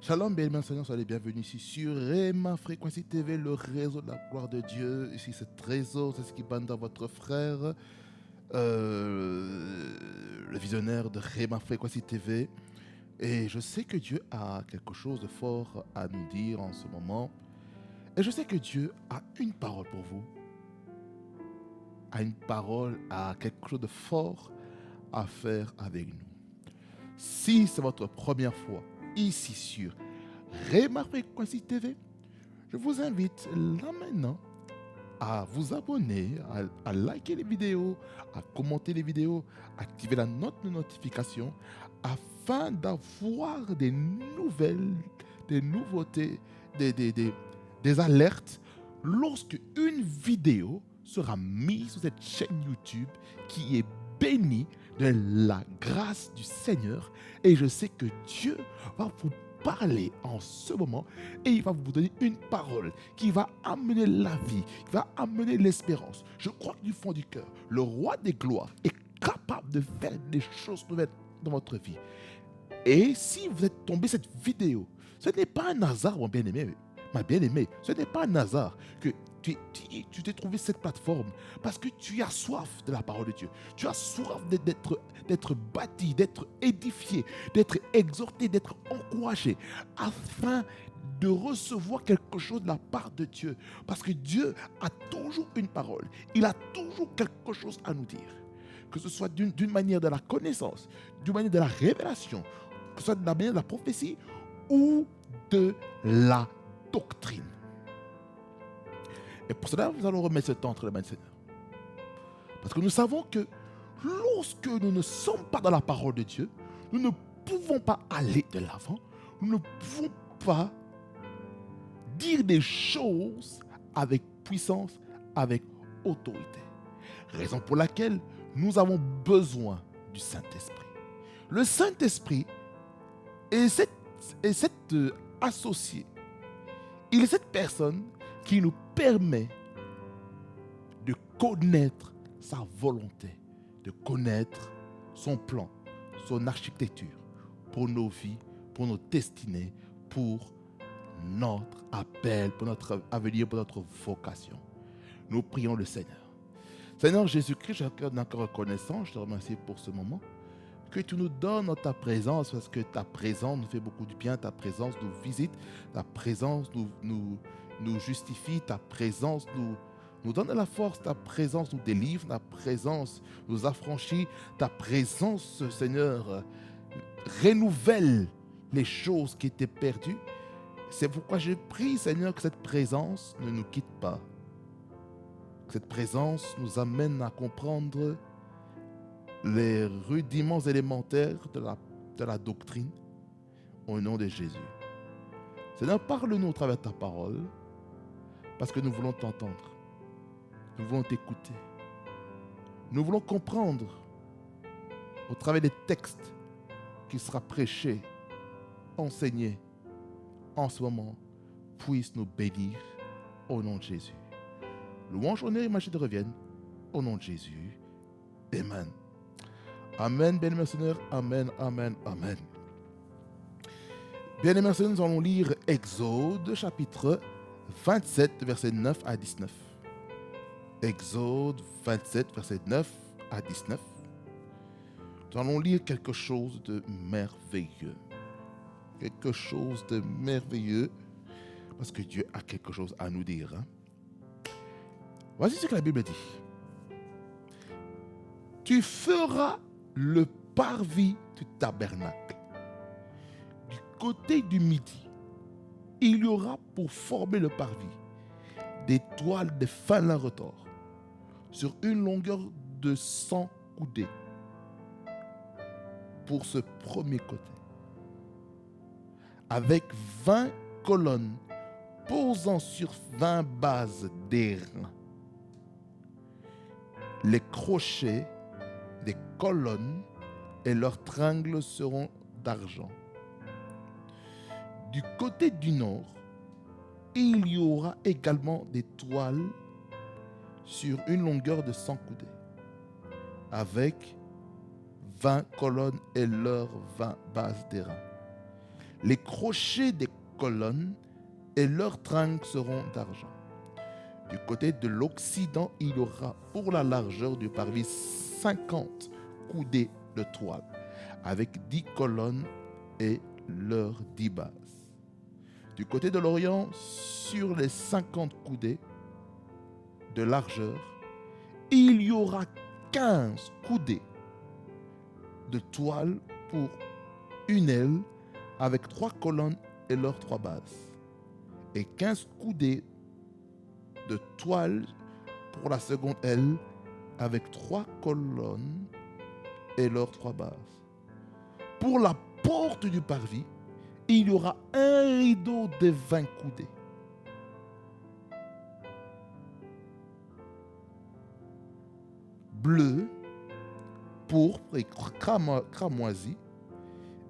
Shalom, bien Seigneur, soyez les bienvenus ici sur Rema Frequency TV, le réseau de la gloire de Dieu. Ici, c'est Trésor, c'est ce qui bande dans votre frère, le visionnaire de Rema Frequency TV. Et je sais que Dieu a quelque chose de fort à nous dire en ce moment. Et je sais que Dieu a une parole pour vous, a une parole, a quelque chose de fort à faire avec nous. Si c'est votre première fois ici sur Rema Frequency TV, je vous invite là maintenant à vous abonner, à liker les vidéos, à commenter les vidéos, activer la note de notification afin d'avoir des nouvelles, des nouveautés, des alertes lorsque une vidéo sera mise sur cette chaîne YouTube qui est bénie de la grâce du Seigneur. Et je sais que Dieu va vous parler en ce moment et il va vous donner une parole qui va amener la vie, qui va amener l'espérance. Je crois que du fond du cœur, le roi des gloires est capable de faire des choses nouvelles dans votre vie. Et si vous êtes tombé cette vidéo, ce n'est pas un hasard, mon bien-aimé, ma bien-aimée, ce n'est pas un hasard que tu t'es trouvé cette plateforme parce que tu as soif de la parole de Dieu. Tu as soif d'être bâti, d'être édifié, d'être exhorté, d'être encouragé afin de recevoir quelque chose de la part de Dieu. Parce que Dieu a toujours une parole. Il a toujours quelque chose à nous dire. Que ce soit d'une manière de la connaissance, d'une manière de la révélation, que ce soit de la manière de la prophétie ou de la doctrine. Et pour cela, nous allons remettre ce temps entre les mains du Seigneur. Parce que nous savons que lorsque nous ne sommes pas dans la parole de Dieu, nous ne pouvons pas aller de l'avant, nous ne pouvons pas dire des choses avec puissance, avec autorité. Raison pour laquelle nous avons besoin du Saint-Esprit. Le Saint-Esprit est cette associé. Il est cette personne qui nous permet de connaître sa volonté, de connaître son plan, son architecture pour nos vies, pour nos destinées, pour notre appel, pour notre avenir, pour notre vocation. Nous prions le Seigneur. Seigneur Jésus-Christ, je suis encore reconnaissant, je te remercie pour ce moment, que tu nous donnes ta présence, parce que ta présence nous fait beaucoup de bien, ta présence nous visite, ta présence nous justifie, ta présence nous donne de la force, ta présence nous délivre, ta présence nous affranchit, ta présence, Seigneur, renouvelle les choses qui étaient perdues. C'est pourquoi je prie, Seigneur, que cette présence ne nous quitte pas. Que cette présence nous amène à comprendre les rudiments élémentaires de la doctrine au nom de Jésus. Seigneur, parle-nous au travers de ta parole parce que nous voulons t'entendre. Nous voulons t'écouter. Nous voulons comprendre au travers des textes qui sera prêché, enseigné en ce moment, puisse nous bénir au nom de Jésus. Louange, honneur et majesté reviennent au nom de Jésus. Amen. Amen, bien-aimés Seigneur. Amen, amen, amen. Bien-aimés Seigneur, nous allons lire Exode, chapitre 27, versets 9 à 19. Exode 27, versets 9 à 19. Nous allons lire quelque chose de merveilleux. Quelque chose de merveilleux, parce que Dieu a quelque chose à nous dire. Voici ce que la Bible dit. Tu feras le parvis du tabernacle. Du côté du midi, il y aura pour former le parvis des toiles de fin lin retors sur une longueur de 100 coudées pour ce premier côté, avec 20 colonnes posant sur 20 bases d'airain. Les crochets des colonnes et leurs tringles seront d'argent. Du côté du nord, il y aura également des toiles sur une longueur de 100 coudées, avec 20 colonnes et leurs 20 bases d'airain. Les crochets des colonnes et leurs tringles seront d'argent. Du côté de l'Occident, il y aura pour la largeur du parvis 50 coudées de toile, avec 10 colonnes et leurs 10 bases. Du côté de l'Orient, sur les 50 coudées de largeur, il y aura 15 coudées de toile pour une aile, avec 3 colonnes et leurs 3 bases, et 15 coudées de toile pour la seconde aile, avec 3 colonnes et leurs 3 bases. Pour la porte du parvis, il y aura un rideau de 20 coudées. Bleu, pourpre et cramoisi,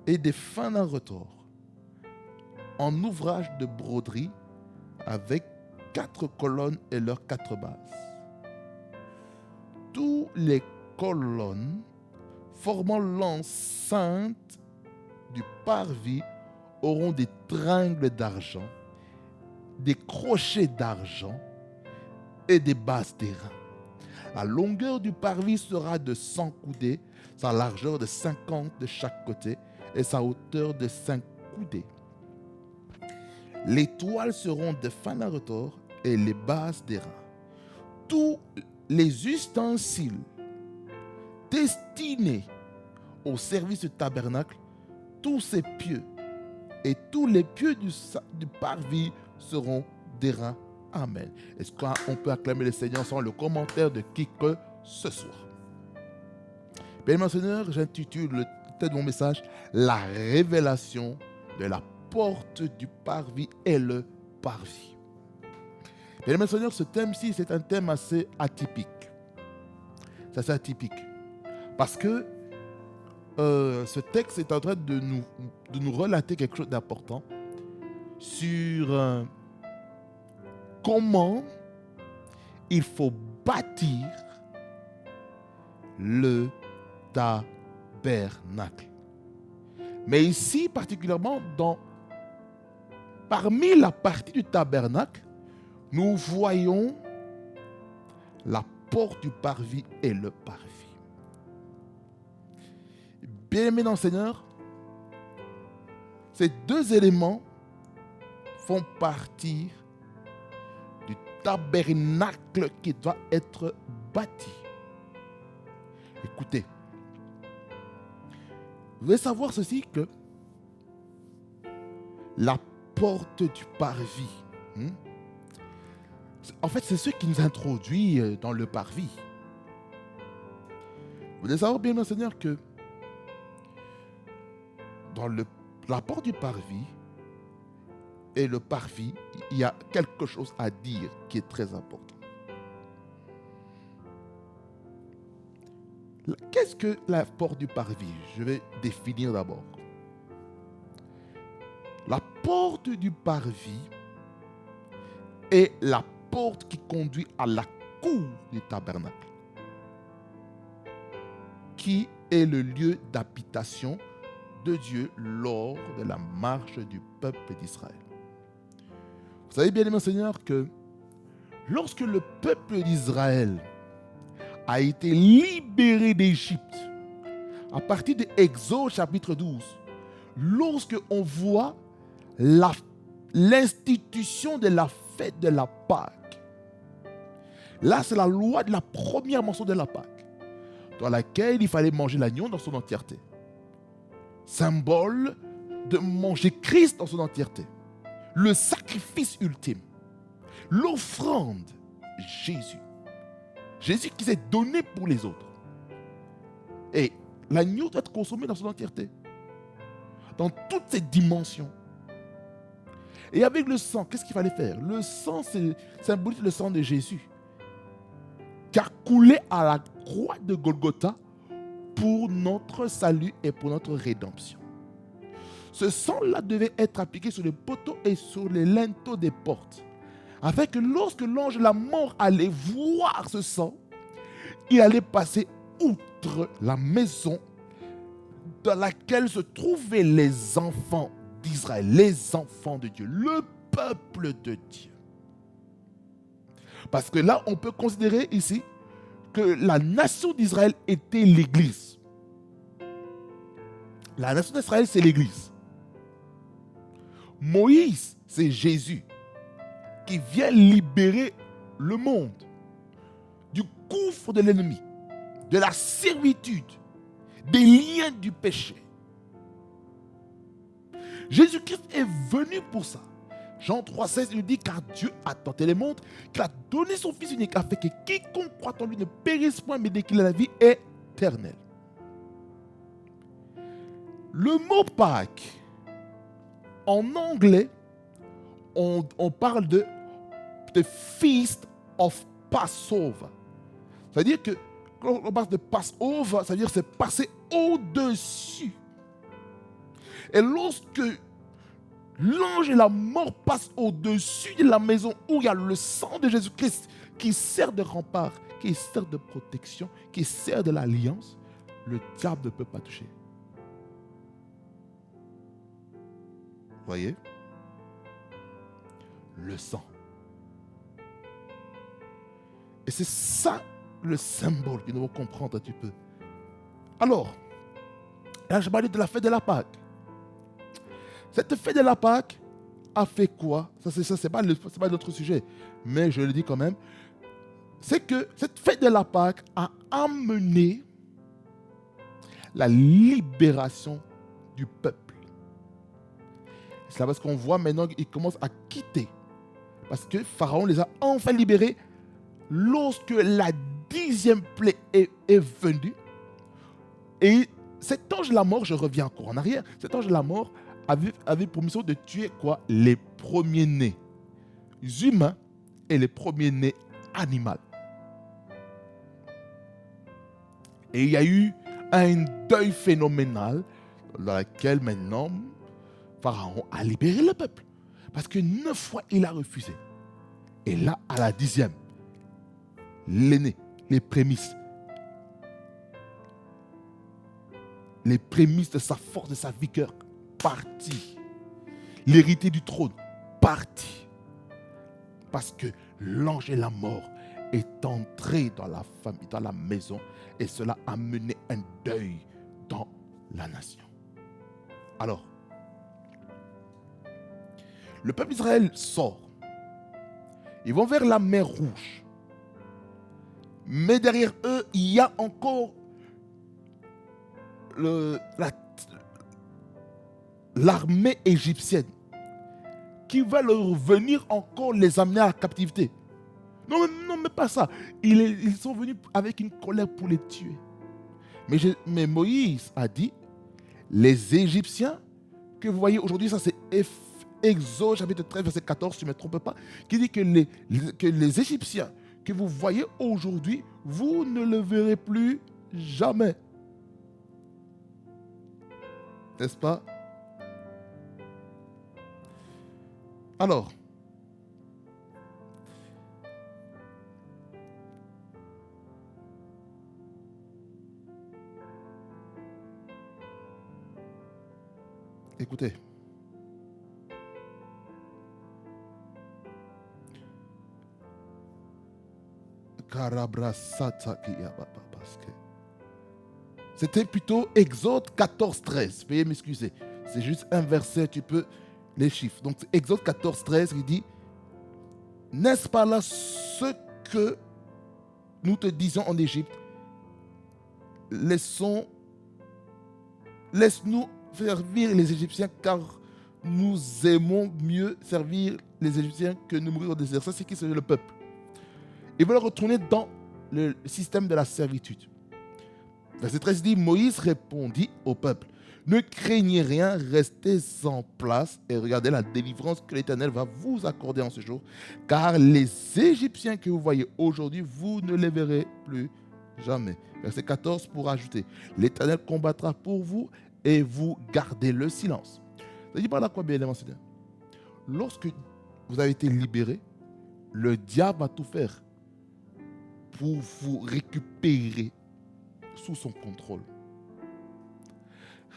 et des fins d'un retors, en ouvrage de broderie, avec 4 colonnes et leurs 4 bases. Tous les colonnes formant l'enceinte du parvis auront des tringles d'argent, des crochets d'argent et des bases d'airain. La longueur du parvis sera de 100 coudées, sa largeur de 50 de chaque côté et sa hauteur de 5 coudées. Les toiles seront de fin à retors et les bases d'airain. Tous les ustensiles destinés au service du tabernacle, tous ses pieux et tous les pieux du parvis seront d'airain. Amen. Est-ce qu'on peut acclamer le Seigneur sans le commentaire de qui que ce soit? Bien, mon Seigneur, j'intitule le titre de mon message La révélation de la porte du parvis et le parvis. Bien, mon Seigneur, ce thème-ci, c'est un thème assez atypique. C'est assez atypique. Parce que ce texte est en train de nous relater quelque chose d'important sur comment il faut bâtir le tabernacle. Mais ici, particulièrement, parmi la partie du tabernacle, nous voyons la porte du parvis et le parvis. Bien-aimés dans le Seigneur, ces deux éléments font partie du tabernacle qui doit être bâti. Écoutez, vous devez savoir ceci, que la porte du parvis, en fait, c'est ce qui nous introduit dans le parvis. Vous devez savoir, bien, mon Seigneur, que dans la porte du parvis et le parvis, il y a quelque chose à dire qui est très important. Qu'est-ce que la porte du parvis? Je vais définir d'abord. La porte du parvis est la porte qui conduit à la cour du tabernacle, qui est le lieu d'habitation de Dieu lors de la marche du peuple d'Israël. Vous savez bien, mon Seigneur, que lorsque le peuple d'Israël a été libéré d'Égypte, à partir de Exode chapitre 12, lorsque on voit l'institution de la fête de la Pâque, là c'est la loi de la première mention de la Pâque, dans laquelle il fallait manger l'agneau dans son entièreté. Symbole de manger Christ dans son entièreté. Le sacrifice ultime. L'offrande. Jésus. Jésus qui s'est donné pour les autres. Et l'agneau doit être consommé dans son entièreté. Dans toutes ses dimensions. Et avec le sang, qu'est-ce qu'il fallait faire? Le sang, symbolise le sang de Jésus, qui a coulé à la croix de Golgotha pour notre salut et pour notre rédemption. Ce sang-là devait être appliqué sur les poteaux et sur les linteaux des portes, afin que lorsque l'ange de la mort allait voir ce sang, il allait passer outre la maison dans laquelle se trouvaient les enfants d'Israël, les enfants de Dieu, le peuple de Dieu. Parce que là, on peut considérer ici que la nation d'Israël était l'Église. La nation d'Israël, c'est l'Église. Moïse, c'est Jésus qui vient libérer le monde du gouffre de l'ennemi, de la servitude, des liens du péché. Jésus-Christ est venu pour ça. Jean 3,16, il dit, car Dieu a tant aimé le monde qu'il a donné son Fils unique afin que quiconque croit en lui ne périsse point, mais dès qu'il a la vie éternelle. Le mot Pâques, en anglais, on parle de the Feast of Passover. C'est-à-dire que quand on parle de Passover, c'est-à-dire c'est passer au-dessus. Et lorsque l'ange et la mort passent au-dessus de la maison où il y a le sang de Jésus-Christ qui sert de rempart, qui sert de protection, qui sert de l'alliance, le diable ne peut pas toucher. Voyez? Le sang. Et c'est ça le symbole que nous devons comprendre un petit peu. Alors, là je parlais de la fête de la Pâque. Cette fête de la Pâque a fait quoi? Ça, c'est pas notre sujet, mais je le dis quand même. C'est que cette fête de la Pâque a amené la libération du peuple. C'est là parce qu'on voit maintenant qu'ils commencent à quitter. Parce que Pharaon les a enfin libérés lorsque la 10e plaie est venue. Et cet ange de la mort, je reviens encore en arrière, cet ange de la mort avait pour mission de tuer quoi? Les premiers-nés humains et les premiers-nés animaux. Et il y a eu un deuil phénoménal dans lequel maintenant Pharaon a libéré le peuple. Parce que 9 fois il a refusé. Et là, à la 10e, l'aîné, les prémices de sa force, de sa vigueur, parti. L'héritier du trône, parti. Parce que l'ange et la mort est entré dans la famille, dans la maison, et cela a mené un deuil dans la nation. Alors, le peuple d'Israël sort. Ils vont vers la mer Rouge. Mais derrière eux, il y a encore l'armée égyptienne qui va leur venir encore les amener à la captivité. Non, mais pas ça. Ils sont venus avec une colère pour les tuer. Mais Moïse a dit, les Égyptiens que vous voyez aujourd'hui, ça c'est Exode chapitre 13, verset 14, si je ne me trompe pas, qui dit que les Égyptiens que vous voyez aujourd'hui, vous ne le verrez plus jamais. N'est-ce pas? Alors, écoutez. C'était plutôt Exode 14, 13. Veuillez m'excuser. C'est juste un verset, tu peux les chiffres. Donc Exode 14, 13, il dit, n'est-ce pas là ce que nous te disons en Égypte? Laisse-nous servir les Égyptiens, car nous aimons mieux servir les Égyptiens que nous mourir au désert. Ça, c'est qui? C'est le peuple. Ils veulent retourner dans le système de la servitude. Verset 13 dit, Moïse répondit au peuple, ne craignez rien, restez en place et regardez la délivrance que l'Éternel va vous accorder en ce jour, car les Égyptiens que vous voyez aujourd'hui, vous ne les verrez plus jamais. Verset 14 pour ajouter, l'Éternel combattra pour vous et vous gardez le silence. Ça dit par là quoi, bien aimé Seigneur? Lorsque vous avez été libérés, le diable va tout faire pour vous récupérer sous son contrôle.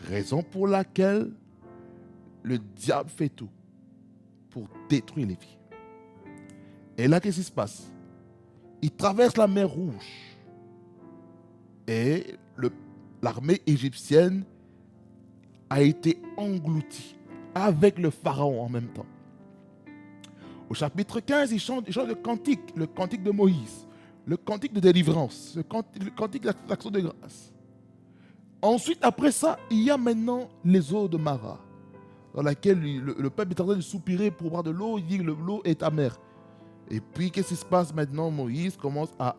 Raison pour laquelle le diable fait tout pour détruire les vies. Et là, qu'est-ce qui se passe? Il traverse la mer Rouge. Et l'armée égyptienne a été engloutie avec le pharaon en même temps. Au chapitre 15, il chante le cantique de Moïse, le cantique de délivrance, le cantique d'action de grâce. Ensuite, après ça, il y a maintenant les eaux de Mara, dans laquelle le peuple est en train de soupirer pour boire de l'eau. Il dit que l'eau est amère. Et puis, qu'est-ce qui se passe maintenant? Moïse commence à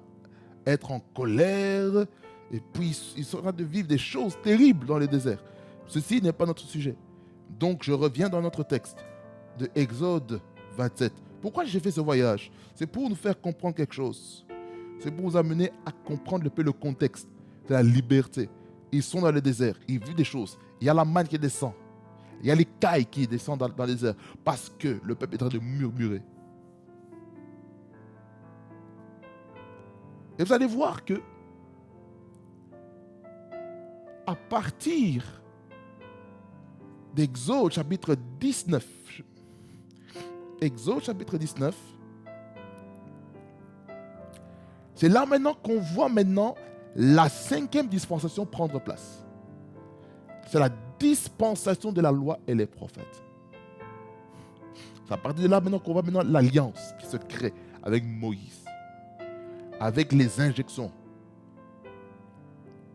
être en colère. Et puis, ils sont en train de vivre des choses terribles dans les déserts. Ceci n'est pas notre sujet. Donc, je reviens dans notre texte de Exode 27. Pourquoi j'ai fait ce voyage? C'est pour nous faire comprendre quelque chose. C'est pour vous amener à comprendre un peu le contexte de la liberté. Ils sont dans le désert, ils vivent des choses. Il y a la manne qui descend. Il y a les cailles qui descendent dans le désert parce que le peuple est en train de murmurer. Et vous allez voir que à partir d'Exode chapitre 19, Exode chapitre 19, c'est là maintenant qu'on voit maintenant la 5e dispensation prendre place. C'est la dispensation de la loi et les prophètes. C'est à partir de là maintenant qu'on voit maintenant l'alliance qui se crée avec Moïse, avec les injections,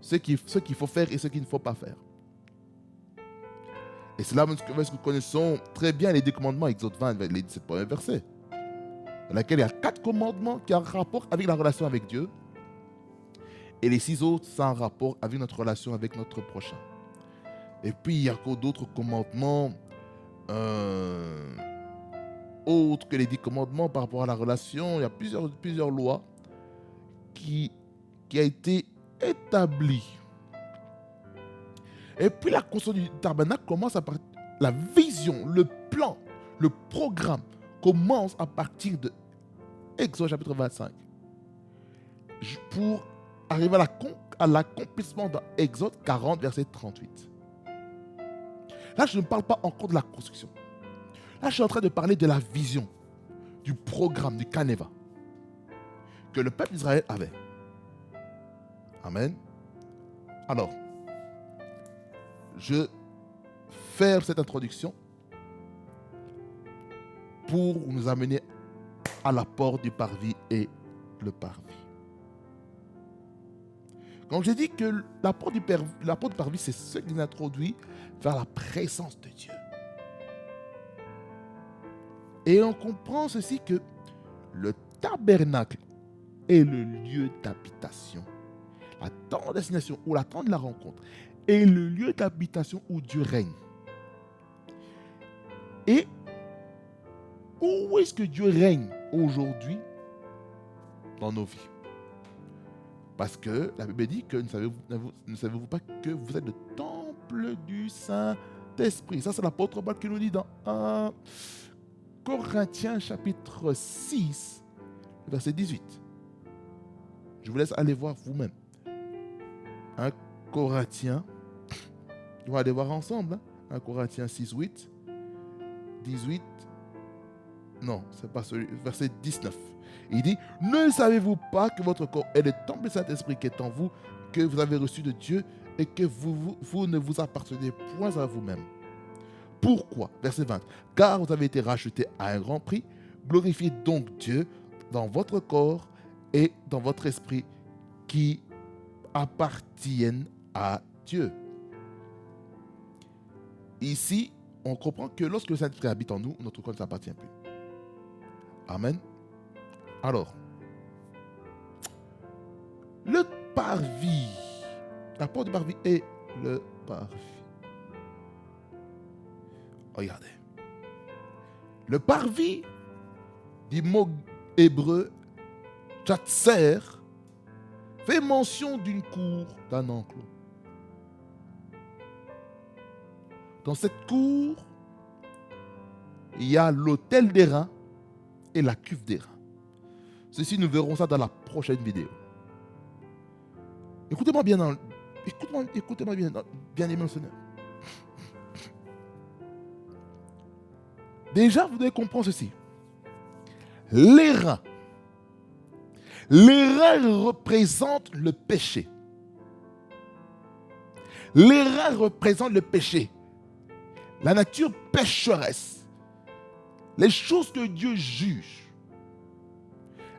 ce qu'il faut faire et ce qu'il ne faut pas faire. Et c'est là que nous connaissons très bien les 10 commandements, Exode 20, les 17 premiers versets, dans lesquels il y a 4 commandements qui ont un rapport avec la relation avec Dieu, et les 6 autres, ça a un rapport avec notre relation avec notre prochain. Et puis, il y a encore d'autres commandements, autres que les 10 commandements par rapport à la relation. Il y a plusieurs lois qui a été établie. Et puis, la construction du tabernacle commence à partir. La vision, le plan, le programme commence à partir de Exode chapitre 25. Pour arriver à l'accomplissement dans Exode 40, verset 38. Là, je ne parle pas encore de la construction. Là, je suis en train de parler de la vision, du programme, du Caneva, que le peuple d'Israël avait. Amen. Alors, je ferme cette introduction pour nous amener à la porte du parvis et le parvis. Quand j'ai dit que la porte du parvis, c'est ce qui nous introduit vers la présence de Dieu. Et on comprend ceci que le tabernacle est le lieu d'habitation. La tente de destination ou la tente de la rencontre est le lieu d'habitation où Dieu règne. Et où est-ce que Dieu règne aujourd'hui dans nos vies? Parce que la Bible dit que ne savez-vous pas que vous êtes le temple du Saint-Esprit. Ça, c'est l'apôtre Paul qui nous dit dans 1 Corinthiens chapitre 6, verset 18. Je vous laisse aller voir vous-même. 1 Corinthiens, on va aller voir ensemble. 1 Corinthiens 6, 8, 18. Non, c'est pas celui, verset 19. Il dit, ne savez-vous pas que votre corps est le temple du Saint-Esprit qui est en vous, que vous avez reçu de Dieu et que vous ne vous appartenez point à vous-même. Pourquoi? Verset 20. Car vous avez été rachetés à un grand prix. Glorifiez donc Dieu dans votre corps et dans votre esprit qui appartiennent à Dieu. Ici, on comprend que lorsque le Saint-Esprit habite en nous, notre corps ne s'appartient plus. Amen. Alors, le parvis, la porte du parvis est le parvis. Regardez. Le parvis du mot hébreu Chatser fait mention d'une cour, d'un enclos. Dans cette cour, il y a l'autel d'airain et la cuve d'airain. Ceci, nous verrons ça dans la prochaine vidéo. Écoutez-moi bien, bien aimé Seigneur. Déjà, vous devez comprendre ceci. Les reins. Les reins représentent le péché. Les reins représentent le péché. La nature pécheresse. Les choses que Dieu juge.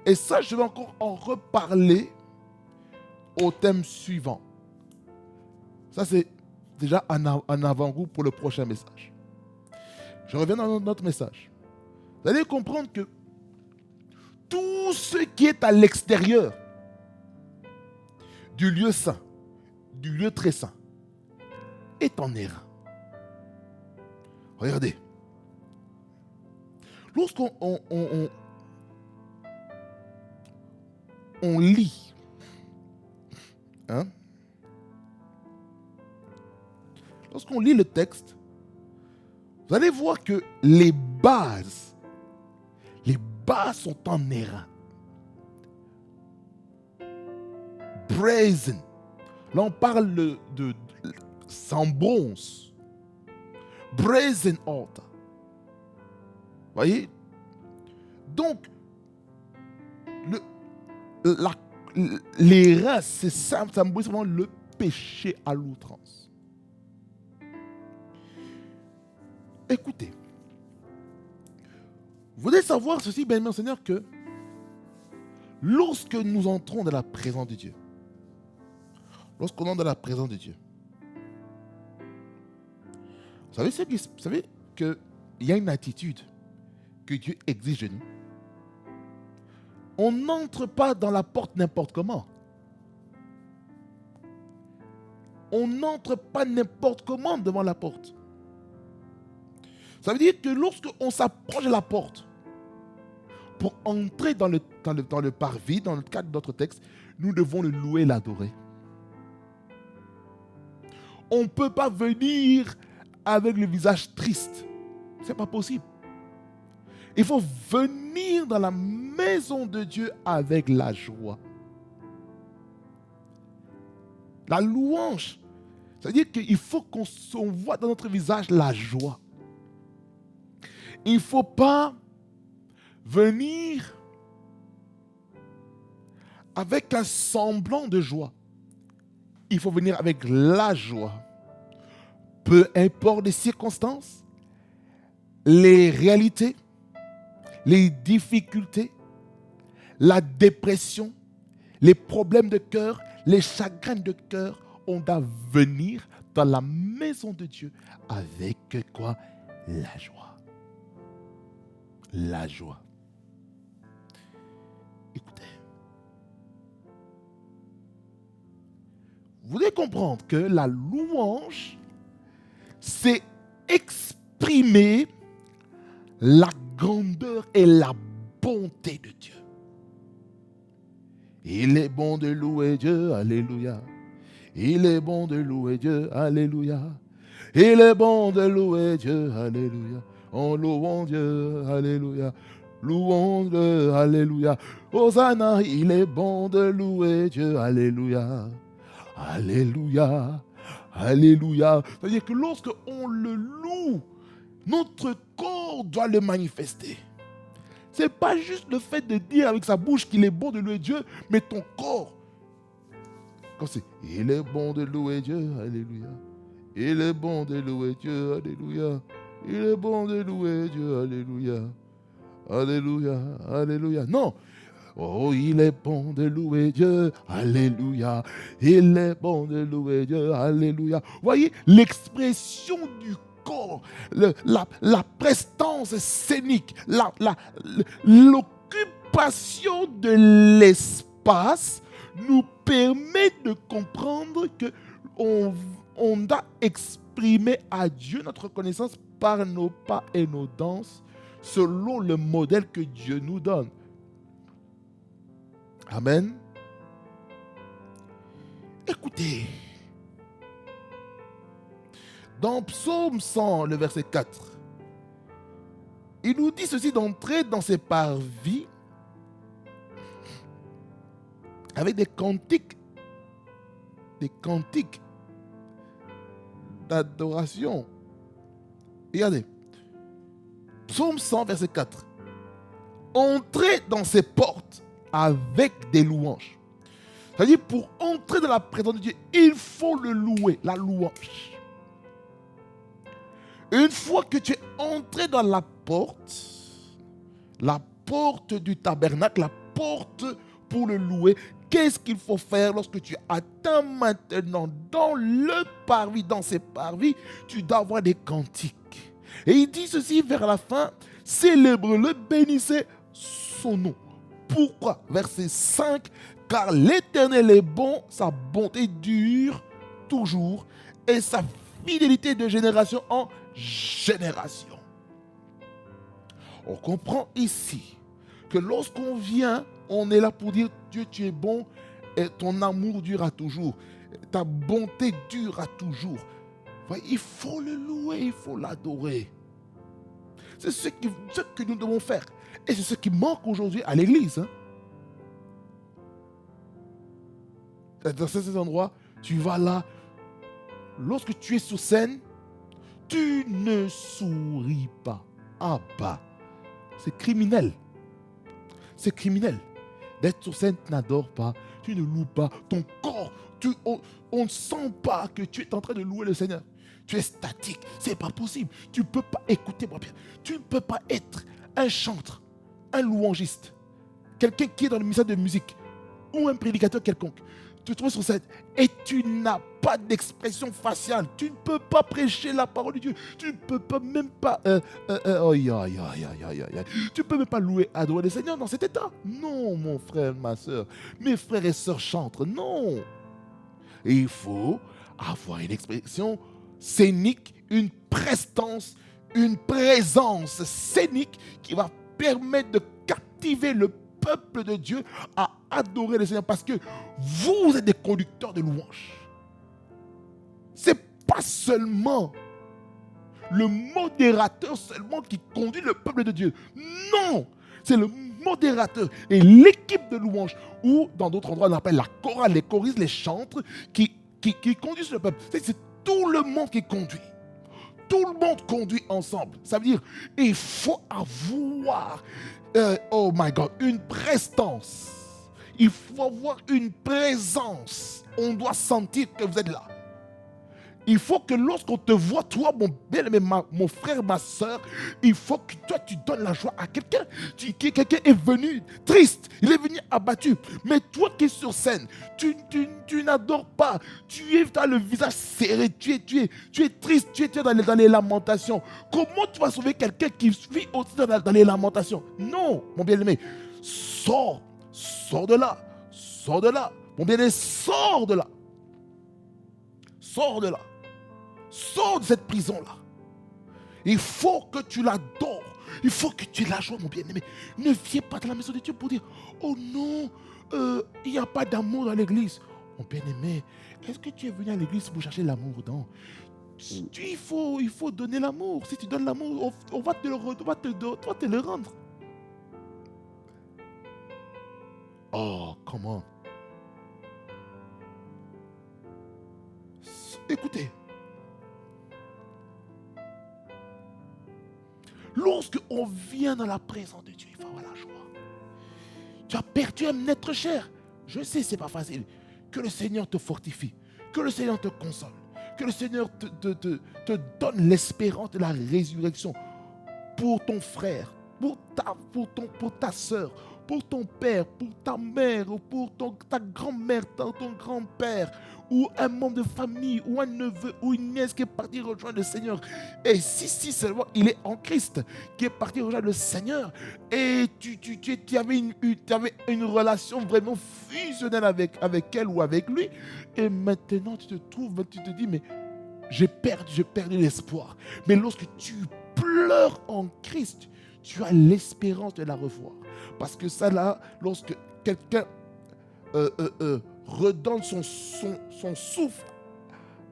Et ça, je vais encore en reparler au thème suivant. Ça, c'est déjà un avant-goût pour le prochain message. Je reviens dans notre message. Vous allez comprendre que tout ce qui est à l'extérieur du lieu saint, du lieu très saint, est en erreur. Regardez. Lorsqu'on on lit, hein, lorsqu'on lit le texte, vous allez voir que les bases sont en airain. Brazen. Là, on parle de en bronze. Brazen altar. Voyez? Donc, les reins, c'est ça, ça symbolise vraiment le péché à l'outrance. Écoutez, vous devez savoir ceci, bien aimé Seigneur, que lorsque nous entrons dans la présence de Dieu, lorsqu'on entre dans la présence de Dieu, vous savez qu'il y a une attitude que Dieu exige de nous. On n'entre pas dans la porte n'importe comment. On n'entre pas n'importe comment devant la porte. Ça veut dire que lorsqu'on s'approche de la porte, pour entrer dans le parvis, dans le cadre de notre texte, nous devons le louer et l'adorer. On ne peut pas venir avec le visage triste. Ce n'est pas possible. Il faut venir dans la maison de Dieu avec la joie. La louange, ça veut dire qu'il faut qu'on voit dans notre visage la joie. Il ne faut pas venir avec un semblant de joie. Il faut venir avec la joie. Peu importe les circonstances, les réalités, les difficultés, la dépression, les problèmes de cœur, les chagrins de cœur, on doit venir dans la maison de Dieu avec quoi? La joie. La joie. Écoutez. Vous devez comprendre que la louange, c'est exprimer la grandeur et la bonté de Dieu. Il est bon de louer Dieu, alléluia. Il est bon de louer Dieu, alléluia. Il est bon de louer Dieu, alléluia. En louant Dieu, alléluia. Louons Dieu, alléluia. Hosanna, il est bon de louer Dieu, alléluia. Alléluia, alléluia. C'est-à-dire que lorsque on le loue, notre corps doit le manifester. Ce n'est pas juste le fait de dire avec sa bouche qu'il est bon de louer Dieu, mais ton corps. Comme c'est, il est bon de louer Dieu, alléluia. Il est bon de louer Dieu, alléluia. Il est bon de louer Dieu, alléluia. Alléluia, alléluia. Non. Oh, il est bon de louer Dieu, alléluia. Il est bon de louer Dieu, alléluia. Voyez l'expression du corps, la prestance scénique, l'occupation de l'espace nous permet de comprendre que on doit exprimer à Dieu notre connaissance par nos pas et nos danses selon le modèle que Dieu nous donne. Amen. Écoutez, dans Psaume 100, le verset 4, il nous dit ceci, d'entrer dans ses parvis avec des cantiques d'adoration. Regardez, Psaume 100, verset 4. Entrez dans ses portes avec des louanges. C'est-à-dire, pour entrer dans la présence de Dieu, il faut le louer, la louange. Une fois que tu es entré dans la porte du tabernacle, la porte pour le louer, qu'est-ce qu'il faut faire lorsque tu atteins maintenant dans le parvis, dans ces parvis, tu dois avoir des cantiques. Et il dit ceci vers la fin, célèbre-le, bénissez son nom. Pourquoi? Verset 5, car l'Éternel est bon, sa bonté dure toujours, et sa fidélité de génération en génération. On comprend ici que lorsqu'on vient, on est là pour dire Dieu, tu es bon et ton amour durera toujours. Ta bonté durera toujours. Il faut le louer, il faut l'adorer. C'est ce que nous devons faire. Et c'est ce qui manque aujourd'hui à l'église. Dans ces endroits, tu vas là. Lorsque tu es sur scène, tu ne souris pas. Ah bah, c'est criminel. C'est criminel. D'être sur scène, tu n'adores pas, tu ne loues pas. Ton corps, on ne sent pas que tu es en train de louer le Seigneur. Tu es statique. C'est pas possible. Tu ne peux pas écouter moi bien. Tu ne peux pas être un chanteur, un louangiste, quelqu'un qui est dans le ministère de musique ou un prédicateur quelconque. Tu te trouves sur scène et tu n'as pas d'expression faciale. Tu ne peux pas prêcher la parole de Dieu. Tu ne peux pas même pas... Tu ne peux même pas louer, adorer le Seigneur dans cet état. Non, mon frère, ma soeur. Mes frères et sœurs chantent. Non. Et il faut avoir une expression scénique, une prestance, une présence scénique qui va permettre de captiver le peuple de Dieu à adorer le Seigneur, parce que vous êtes des conducteurs de louanges. C'est pas seulement le modérateur seulement qui conduit le peuple de Dieu. Non, c'est le modérateur et l'équipe de louanges, ou dans d'autres endroits on appelle la chorale, les choristes, les chantres qui conduisent le peuple. C'est tout le monde qui conduit. Tout le monde conduit ensemble. Ça veut dire il faut avoir oh my God, une prestance. Il faut avoir une présence. On doit sentir que vous êtes là. Il faut que lorsqu'on te voit, toi, mon bien-aimé, mon frère, ma soeur, il faut que toi, tu donnes la joie à quelqu'un. Quelqu'un est venu triste, il est venu abattu. Mais toi qui es sur scène, tu n'adores pas. Tu as le visage serré, tu es triste, tu es dans les lamentations. Comment tu vas sauver quelqu'un qui vit aussi dans les lamentations? Non, mon bien-aimé, sors de là, sors de là. Mon bien-aimé, sors de là. Sors de là. Sors de cette prison-là. Il faut que tu l'adores. Il faut que tu aies la joie, mon bien-aimé. Ne viens pas de la maison de Dieu pour dire oh non, il n'y a pas d'amour dans l'église. Mon bien-aimé, est-ce que tu es venu à l'église pour chercher l'amour? Non. Il faut donner l'amour. Si tu donnes l'amour, on va te le rendre. Oh, comment? Écoutez. Lorsque on vient dans la présence de Dieu, il faut avoir la joie. Tu as perdu un être cher. Je sais, ce n'est pas facile. Que le Seigneur te fortifie. Que le Seigneur te console. Que le Seigneur te donne l'espérance de la résurrection pour ton frère, pour ta soeur, pour ton père, pour ta mère, ou pour ta grand-mère, ton grand-père, ou un membre de famille, ou un neveu, ou une nièce qui est parti rejoindre le Seigneur. Et si seulement il est en Christ, qui est parti rejoindre le Seigneur, et tu avais une relation vraiment fusionnelle avec elle ou avec lui, et maintenant tu te dis, mais j'ai perdu l'espoir. Mais lorsque tu pleures en Christ, tu as l'espérance de la revoir. Parce que ça là, lorsque quelqu'un redonne son souffle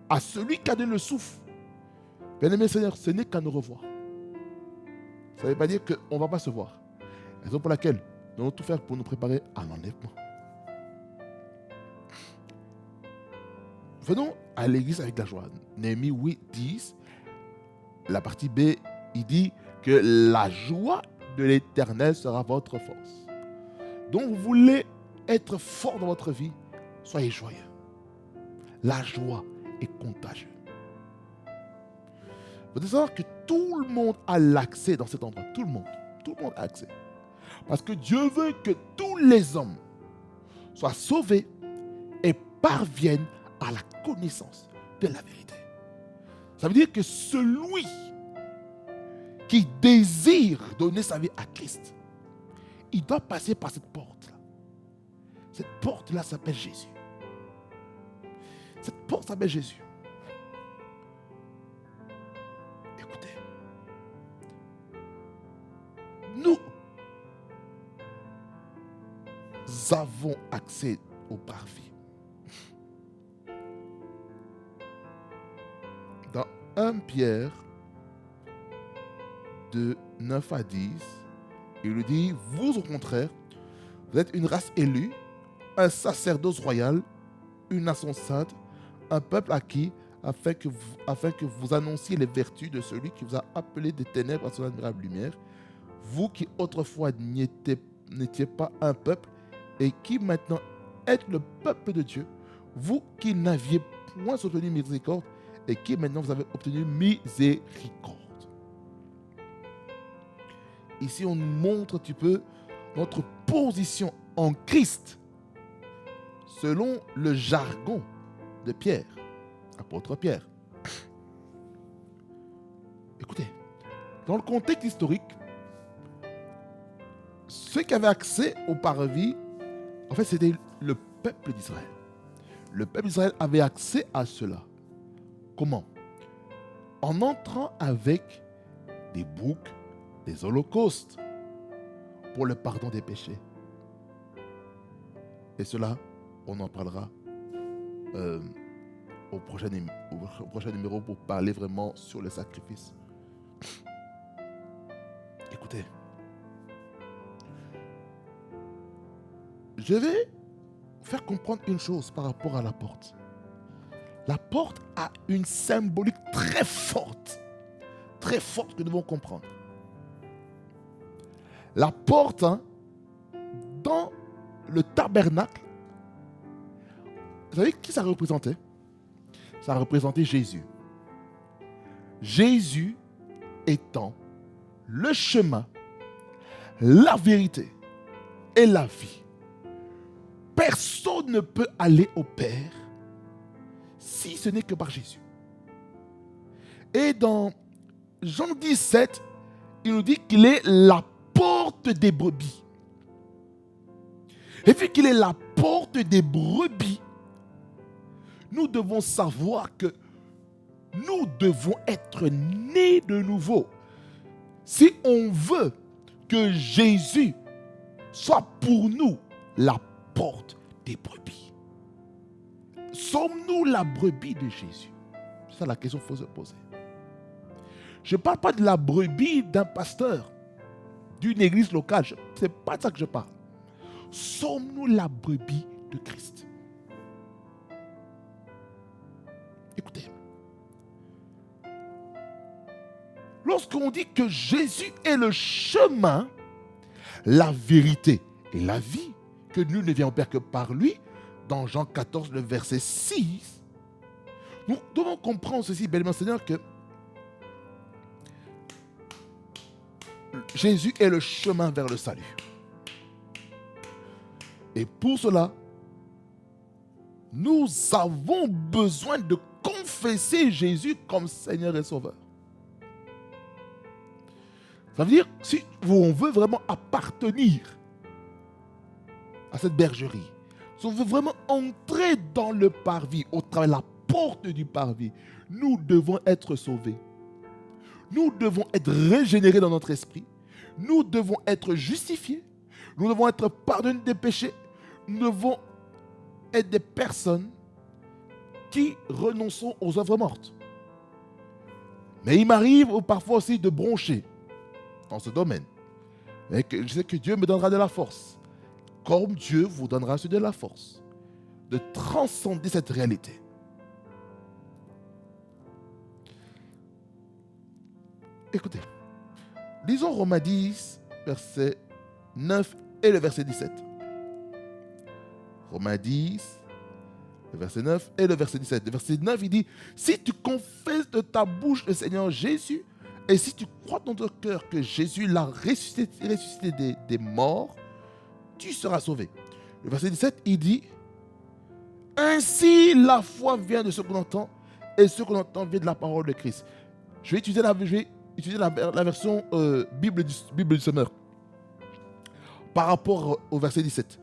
à celui qui a donné le souffle, bien-aimé Seigneur, ce n'est qu'à nous revoir. Ça ne veut pas dire qu'on ne va pas se voir. Raison pour laquelle nous allons tout faire pour nous préparer à l'enlèvement. Venons à l'église avec la joie. Néhémie 8, 10, la partie B, Il dit que la joie de l'Éternel sera votre force. Donc vous voulez être fort dans votre vie, soyez joyeux. La joie est contagieuse. Vous devez savoir que tout le monde a l'accès dans cet endroit. Tout le monde a accès. Parce que Dieu veut que tous les hommes soient sauvés et parviennent à la connaissance de la vérité. Ça veut dire que celui qui désire donner sa vie à Christ, il doit passer par cette porte-là. Cette porte-là s'appelle Jésus. Cette porte s'appelle Jésus. Écoutez, nous avons accès au parvis. Dans 1 Pierre de 9 à 10, il lui dit, vous au contraire, vous êtes une race élue, un sacerdoce royal, une nation sainte, un peuple acquis, afin que vous annonciez les vertus de celui qui vous a appelé des ténèbres à son admirable lumière, vous qui autrefois n'étiez pas un peuple et qui maintenant êtes le peuple de Dieu, vous qui n'aviez point obtenu miséricorde et qui maintenant vous avez obtenu miséricorde. Ici, on nous montre un petit peu notre position en Christ selon le jargon de Pierre, apôtre Pierre. Écoutez, dans le contexte historique, ceux qui avaient accès au parvis, en fait, c'était le peuple d'Israël. Le peuple d'Israël avait accès à cela. Comment? En entrant avec des boucs, des holocaustes pour le pardon des péchés. Et cela, on en parlera au prochain numéro pour parler vraiment sur le sacrifice. Écoutez, je vais vous faire comprendre une chose par rapport à la porte. La porte a une symbolique très forte que nous devons comprendre. La porte, dans le tabernacle, vous savez qui ça représentait? Ça représentait Jésus. Jésus étant le chemin, la vérité et la vie. Personne ne peut aller au Père si ce n'est que par Jésus. Et dans Jean 17, il nous dit qu'il est la porte des brebis. Et vu qu'il est la porte des brebis, nous devons savoir que nous devons être nés de nouveau. Si on veut que Jésus soit pour nous la porte des brebis, sommes-nous la brebis de Jésus? C'est ça la question qu'il faut se poser. Je ne parle pas de la brebis d'un pasteur, d'une église locale. Ce n'est pas de ça que je parle. Sommes-nous la brebis de Christ? Écoutez. Lorsqu'on dit que Jésus est le chemin, la vérité et la vie, que nul ne vient au Père que par lui, dans Jean 14, le verset 6, nous devons comprendre ceci, bellement Seigneur, que Jésus est le chemin vers le salut. Et pour cela, nous avons besoin de confesser Jésus comme Seigneur et Sauveur. Ça veut dire, si on veut vraiment appartenir à cette bergerie, si on veut vraiment entrer dans le parvis, au travers de la porte du parvis, nous devons être sauvés. Nous devons être régénérés dans notre esprit. Nous devons être justifiés. Nous devons être pardonnés des péchés. Nous devons être des personnes qui renonçons aux œuvres mortes. Mais il m'arrive parfois aussi de broncher dans ce domaine. Et que je sais que Dieu me donnera de la force. Comme Dieu vous donnera de la force de transcender cette réalité. Écoutez, Lisons Romains 10, verset 9 et le verset 17. Romains 10, le verset 9 et le verset 17. Le verset 9, il dit, si tu confesses de ta bouche le Seigneur Jésus, et si tu crois dans ton cœur que Jésus l'a ressuscité des morts, tu seras sauvé. Le verset 17, il dit, ainsi la foi vient de ce qu'on entend, et ce qu'on entend vient de la parole de Christ. Je vais utiliser la version Bible du Semeur par rapport au verset 17.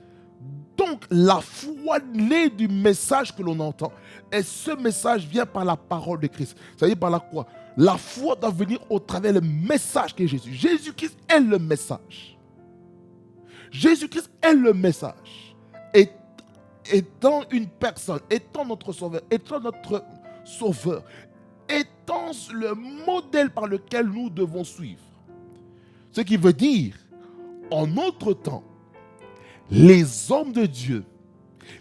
Donc, la foi naît du message que l'on entend, et ce message vient par la parole de Christ. Ça veut dire par la quoi? La foi doit venir au travers du message qu'est Jésus. Jésus-Christ est le message. Jésus-Christ est le message. Étant une personne, étant notre sauveur, étant le modèle par lequel nous devons suivre. Ce qui veut dire, en notre temps, les hommes de Dieu,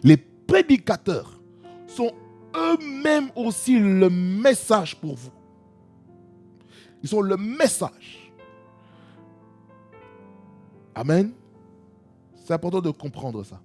les prédicateurs, sont eux-mêmes aussi le message pour vous. Ils sont le message. Amen. C'est important de comprendre ça.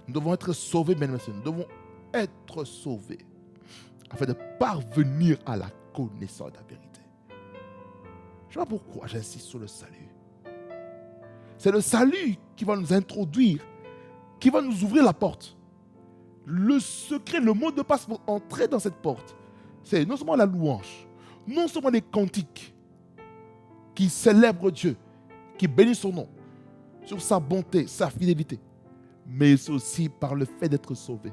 Nous devons être sauvés, mesdames et messieurs. Nous devons être sauvés afin de parvenir à la connaissance de la vérité. Je ne sais pas pourquoi j'insiste sur le salut. C'est le salut qui va nous introduire, qui va nous ouvrir la porte. Le secret, le mot de passe pour entrer dans cette porte, c'est non seulement la louange, non seulement les cantiques qui célèbrent Dieu, qui bénissent son nom, sur sa bonté, sa fidélité, mais c'est aussi par le fait d'être sauvé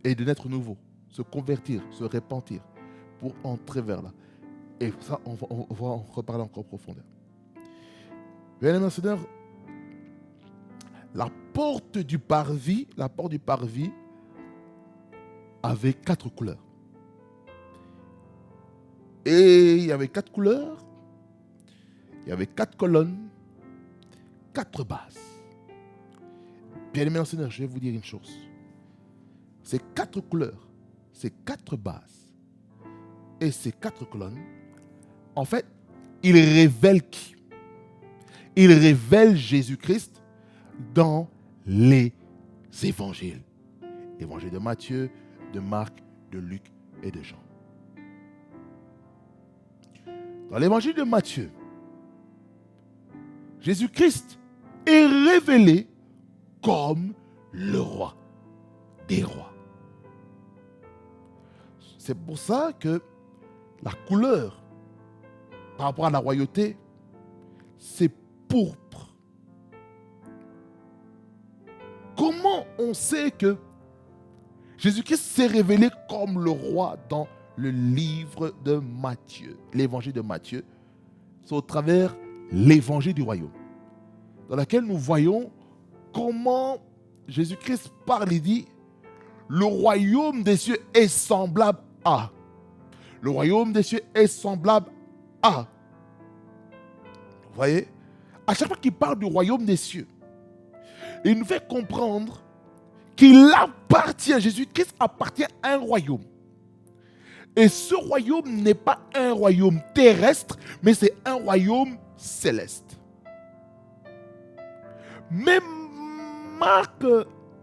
et de naître nouveau, se convertir, se repentir pour entrer vers là. Et ça, on va en reparler encore profondément. Bien, Seigneur, la porte du parvis avait 4 couleurs. Et il y avait 4 couleurs, il y avait 4 colonnes, 4 bases. Bien aimé Seigneur, je vais vous dire une chose. Ces 4 couleurs, ces 4 bases et ces 4 colonnes, en fait, ils révèlent qui? Ils révèlent Jésus-Christ dans les évangiles. Évangile de Matthieu, de Marc, de Luc et de Jean. Dans l'évangile de Matthieu, Jésus-Christ est révélé comme le roi des rois. C'est pour ça que la couleur par rapport à la royauté, c'est pourpre. Comment on sait que Jésus-Christ s'est révélé comme le roi dans le livre de Matthieu, l'évangile de Matthieu? C'est au travers l'évangile du royaume, dans lequel nous voyons comment Jésus-Christ parle et dit, le royaume des cieux est semblable à. Le royaume des cieux est semblable à. Vous voyez? À chaque fois qu'il parle du royaume des cieux, il nous fait comprendre qu'il appartient, Jésus-Christ appartient à un royaume. Et ce royaume n'est pas un royaume terrestre, mais c'est un royaume céleste. Même Marc,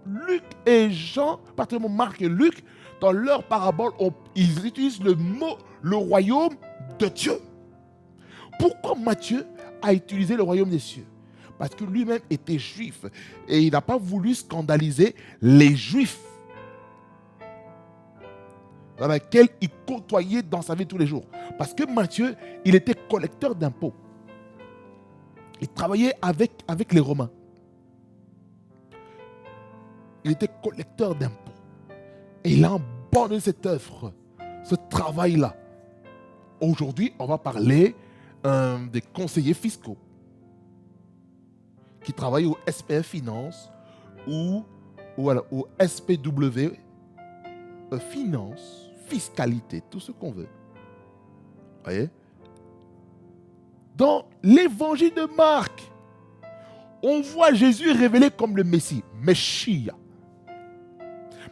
Luc et Jean, particulièrement Marc et Luc, dans leur parabole, ils utilisent le mot le royaume de Dieu. Pourquoi Matthieu a utilisé le royaume des cieux? Parce que lui-même était juif et il n'a pas voulu scandaliser les juifs dans lesquels il côtoyait dans sa vie tous les jours. Parce que Matthieu, il était collecteur d'impôts. Il travaillait avec les Romains. Il était collecteur d'impôts. Et il a abandonné cette œuvre, ce travail-là. Aujourd'hui, on va parler des conseillers fiscaux qui travaillent au SPF Finance ou au SPW Finance, fiscalité, tout ce qu'on veut. Voyez? Dans l'évangile de Marc, on voit Jésus révélé comme le Messie, Messia.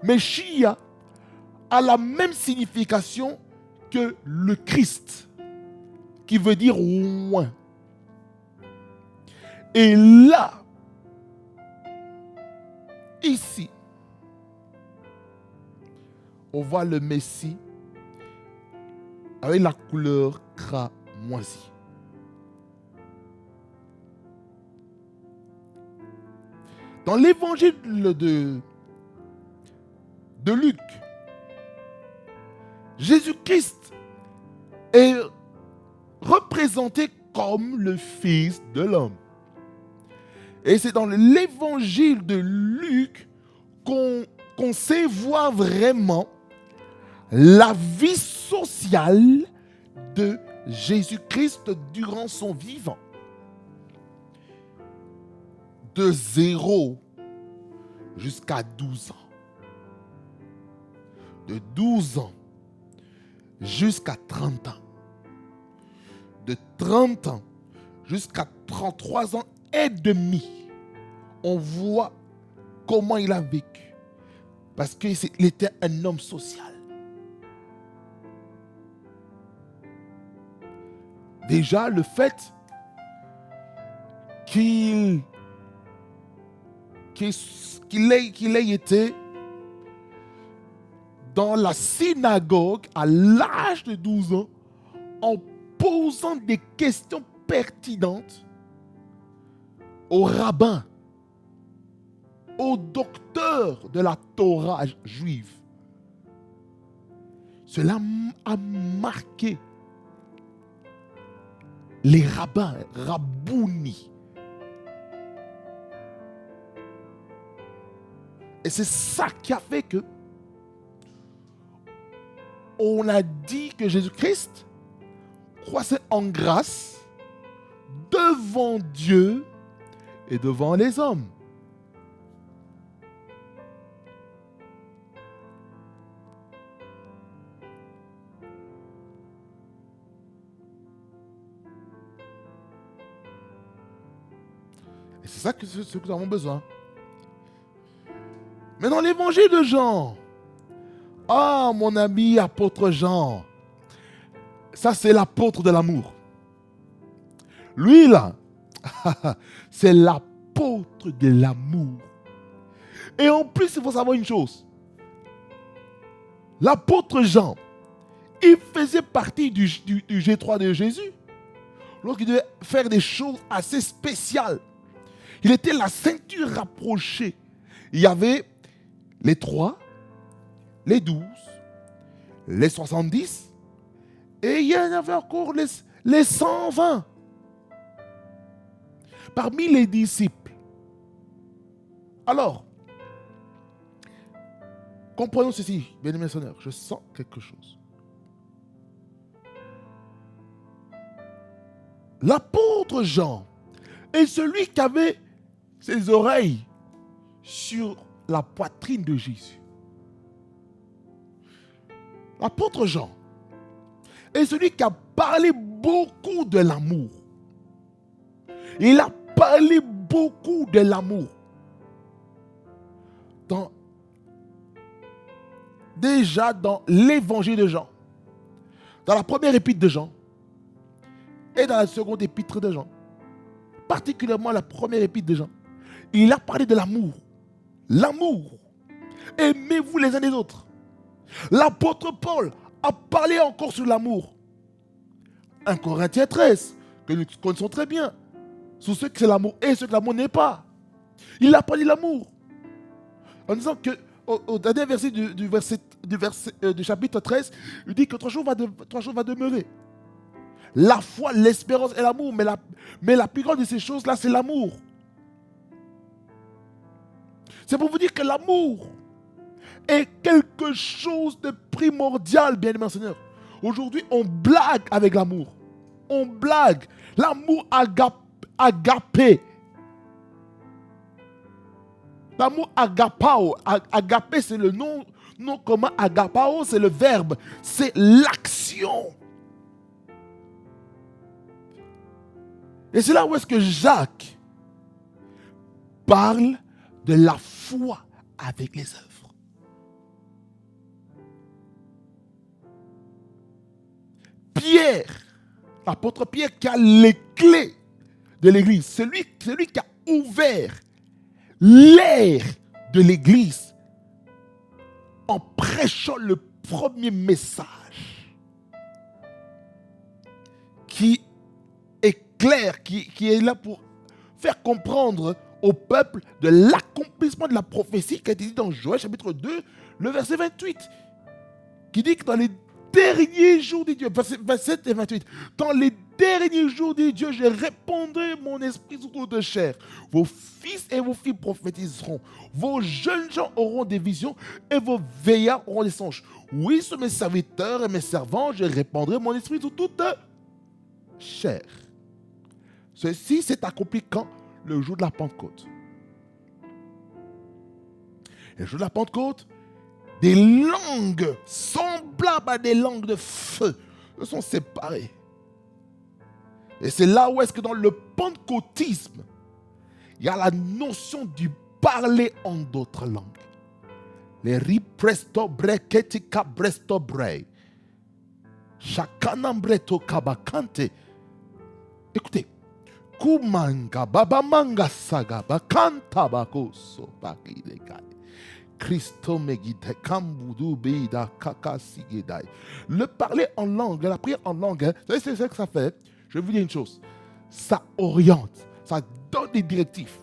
Messia a la même signification que le Christ, qui veut dire oint. Et là, ici, on voit le Messie avec la couleur cramoisie. Dans l'évangile de Luc, Jésus-Christ est représenté comme le Fils de l'homme. Et c'est dans l'évangile de Luc qu'on sait voir vraiment la vie sociale de Jésus-Christ durant son vivant. De 0 jusqu'à 12 ans. De 12 ans jusqu'à 30 ans. De 30 ans jusqu'à 33 ans et demi. On voit comment il a vécu. Parce qu'il était un homme social. Déjà, le fait qu'il ait été dans la synagogue à l'âge de 12 ans en posant des questions pertinentes aux rabbins, aux docteurs de la Torah juive. Cela a marqué les rabbins, Rabbouni. Et c'est ça qui a fait que on a dit que Jésus-Christ croissait en grâce devant Dieu et devant les hommes. Et c'est ça ce que nous avons besoin. Mais dans l'évangile de Jean, ah, mon ami apôtre Jean, ça c'est l'apôtre de l'amour. Lui là, c'est l'apôtre de l'amour. Et en plus, il faut savoir une chose. L'apôtre Jean, il faisait partie du G3 de Jésus. Lorsqu'il devait faire des choses assez spéciales. Il était la ceinture rapprochée. Il y avait les 3, les 12, les 70, et il y en avait encore les 120. Parmi les disciples. Alors, comprenons ceci, bien-aimés sœurs, je sens quelque chose. L'apôtre Jean est celui qui avait ses oreilles sur la poitrine de Jésus. L'apôtre Jean est celui qui a parlé beaucoup de l'amour. Il a parlé beaucoup de l'amour. Déjà dans l'évangile de Jean, dans la première épître de Jean et dans la seconde épître de Jean, particulièrement la première épître de Jean, il a parlé de l'amour. L'amour. Aimez-vous les uns les autres. L'apôtre Paul a parlé encore sur l'amour. 1 Corinthiens 13, que nous connaissons très bien. Sur ceux que c'est l'amour et ceux que l'amour n'est pas. Il a parlé de l'amour. En disant que au dernier verset du chapitre 13, il dit que 3 jours va demeurer. La foi, l'espérance et l'amour. Mais la plus grande de ces choses-là, c'est l'amour. C'est pour vous dire que l'amour est quelque chose de primordial, bien-aimés Seigneur. Aujourd'hui, on blague avec l'amour. on blague. L'amour agapé. L'amour agapao. Agapé, c'est le nom commun. Agapao, c'est le verbe. C'est l'action. Et c'est là où est-ce que Jacques parle de la foi avec les œuvres. Pierre, l'apôtre Pierre qui a les clés de l'église, celui qui a ouvert l'air de l'église en prêchant le premier message qui est clair, qui est là pour faire comprendre au peuple de l'accomplissement de la prophétie qui a été dit dans Joël chapitre 2, le verset 28, qui dit que dans les derniers jours de Dieu, verset 27 et 28, dans les derniers jours de Dieu, je répandrai mon esprit sur toute chair. Vos fils et vos filles prophétiseront. Vos jeunes gens auront des visions et vos veillards auront des songes. Oui, sur mes serviteurs et mes servants, je répandrai mon esprit sur toute chair. Ceci s'est accompli quand? Le jour de la Pentecôte. Le jour de la Pentecôte, des langues semblables à des langues de feu se sont séparées. Et c'est là où est-ce que dans le pentecôtisme, il y a la notion du parler en d'autres langues. Les ri presto bre ketika bresto bre. Chakanambreto kabakante. Écoutez. Kumanga babamanga saga bakanta bakoso bakidekai. Christo megite kambudu beida kakasigedai. Le parler en langue, la prière en langue, vous savez c'est ce que ça fait. Je vais vous dire une chose. Ça oriente, ça donne des directives.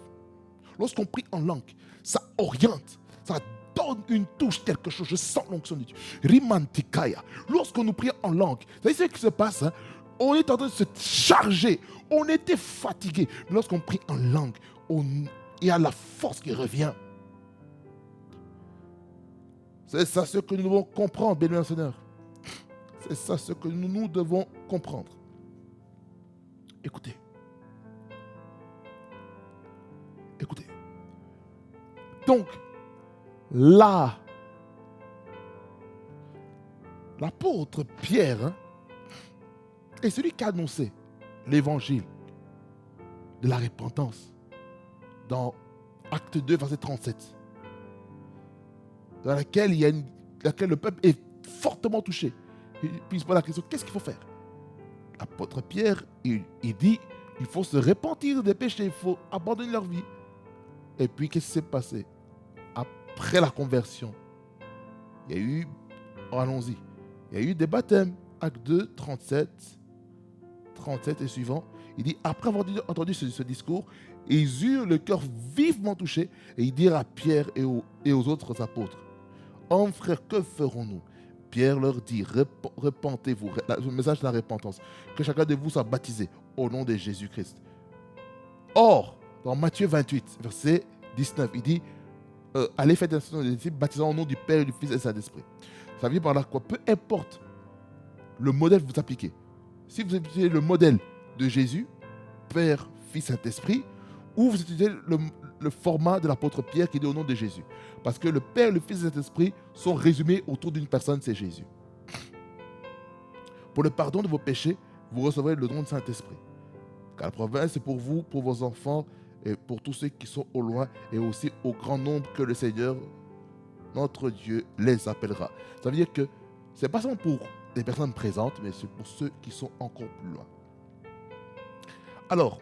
Lorsqu'on prie en langue, ça oriente, ça donne une touche, quelque chose. Je sens l'onction de Dieu. Rimantikaya. Lorsqu'on nous prie en langue, vous savez ce qui se passe, hein? On est en train de se charger. On était fatigué. Mais lorsqu'on prie en langue, il y a la force qui revient. C'est ça ce que nous devons comprendre, bien Seigneur. C'est ça ce que nous devons comprendre. Écoutez. Écoutez. Donc, là, l'apôtre Pierre est celui qui a annoncé l'évangile de la repentance dans Acte 2, verset 37, dans laquelle le peuple est fortement touché. Puis il se pose la question, qu'est-ce qu'il faut faire? L'apôtre Pierre, il dit, il faut se repentir des péchés, il faut abandonner leur vie. Et puis, qu'est-ce qui s'est passé? Après la conversion, il y a eu, allons-y, il y a eu des baptêmes. Acte 2, 37 et suivant. Il dit, après avoir entendu ce discours, ils eurent le cœur vivement touché et ils dirent à Pierre et aux autres apôtres, « Hommes, frères, que ferons-nous » Pierre leur dit, « Repentez-vous », le message de la repentance, « que chacun de vous soit baptisé au nom de Jésus-Christ. » Or, dans Matthieu 28, verset 19, il dit, « Allez faire des disciples, baptisant au nom du Père et du Fils et du Saint-Esprit. » Ça veut dire par là quoi? Peu importe le modèle que vous appliquez. Si vous utilisez le modèle de Jésus, Père, Fils, Saint-Esprit, ou vous utilisez le format de l'apôtre Pierre qui dit au nom de Jésus. Parce que le Père, le Fils et le Saint-Esprit sont résumés autour d'une personne, c'est Jésus. Pour le pardon de vos péchés, vous recevrez le don du Saint-Esprit. Car la province, c'est pour vous, pour vos enfants, et pour tous ceux qui sont au loin, et aussi au grand nombre que le Seigneur, notre Dieu, les appellera. Ça veut dire que ce n'est pas seulement pour des personnes présentes, mais c'est pour ceux qui sont encore plus loin. Alors,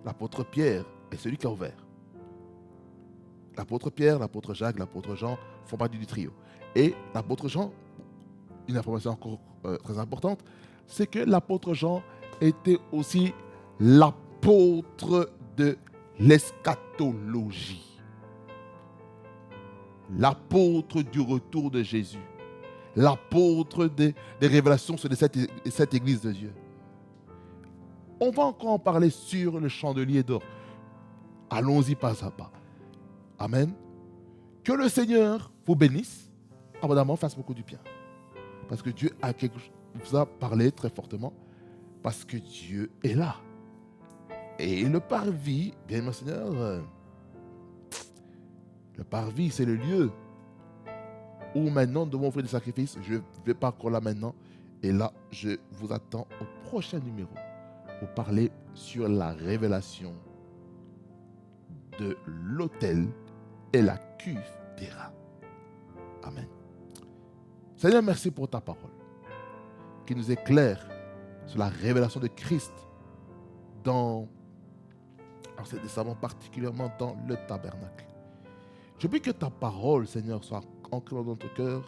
l'apôtre Pierre est celui qui a ouvert. L'apôtre Pierre, l'apôtre Jacques, l'apôtre Jean font partie du trio. Et l'apôtre Jean, une information encore très importante, c'est que l'apôtre Jean était aussi l'apôtre de l'eschatologie. L'apôtre du retour de Jésus. L'apôtre des révélations sur cette église de Dieu. On va encore en parler sur le chandelier d'or. Allons-y pas à pas. Amen. Que le Seigneur vous bénisse, abondamment fasse beaucoup du bien. Parce que Dieu vous a parlé très fortement. parce que Dieu est là. Et le parvis, bien mon Seigneur, le parvis, c'est le lieu où maintenant nous devons offrir des sacrifices. Je ne vais pas encore là maintenant. Et là, je vous attends au prochain numéro pour parler sur la révélation de l'autel et la cuve des rats. Amen. Seigneur, merci pour ta parole qui nous éclaire sur la révélation de Christ dans ces décemment, particulièrement dans le tabernacle. Je prie que ta parole, Seigneur, soit ancrée dans notre cœur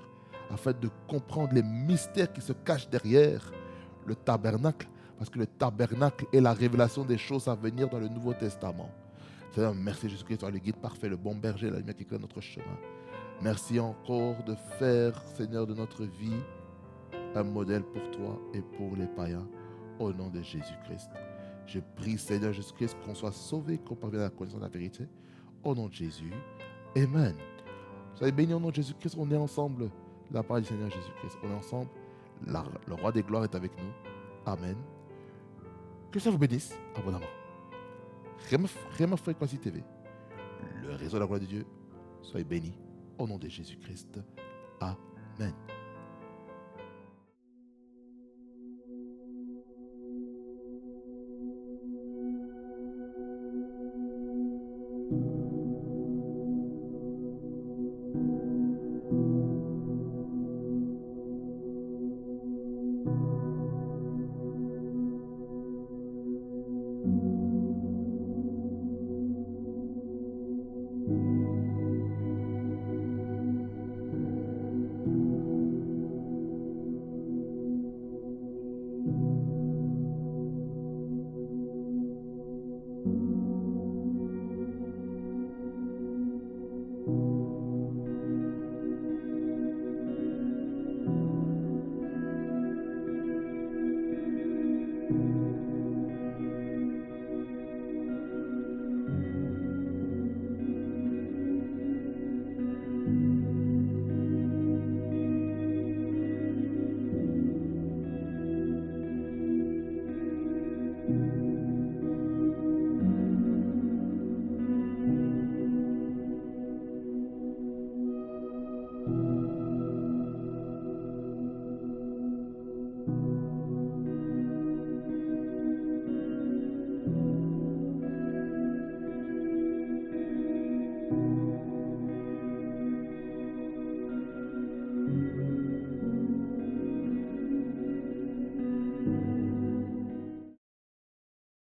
afin de comprendre les mystères qui se cachent derrière le tabernacle, parce que le tabernacle est la révélation des choses à venir dans le Nouveau Testament. Seigneur, merci Jésus-Christ, le guide parfait, le bon berger, la lumière qui éclaire notre chemin. Merci encore de faire, Seigneur, de notre vie un modèle pour toi et pour les païens, au nom de Jésus-Christ. Je prie, Seigneur Jésus-Christ, qu'on soit sauvé, qu'on parvienne à la connaissance de la vérité, au nom de Jésus. Amen. Soyez bénis au nom de Jésus-Christ, on est ensemble, de la part du Seigneur Jésus-Christ. On est ensemble, le roi des gloires est avec nous. Amen. Que ça vous bénisse abondamment. Réma Fréquency TV, le réseau de la gloire de Dieu, soyez bénis au nom de Jésus-Christ. Amen. Thank you.